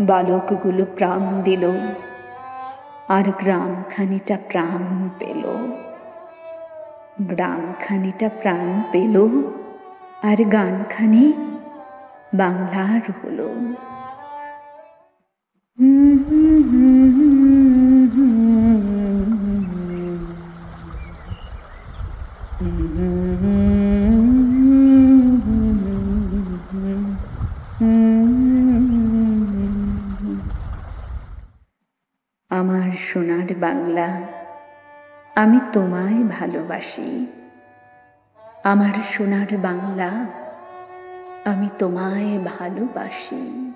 বালকগুলো প্রাণ দিল, আর গ্রামখানিটা প্রাণ পেল। গ্রামখানিটা প্রাণ পেল, আর গানখানি বাংলার হলো। আমার সোনার বাংলা, আমি তোমায় ভালোবাসি। আমার সোনার বাংলা, আমি তোমায় ভালোবাসি।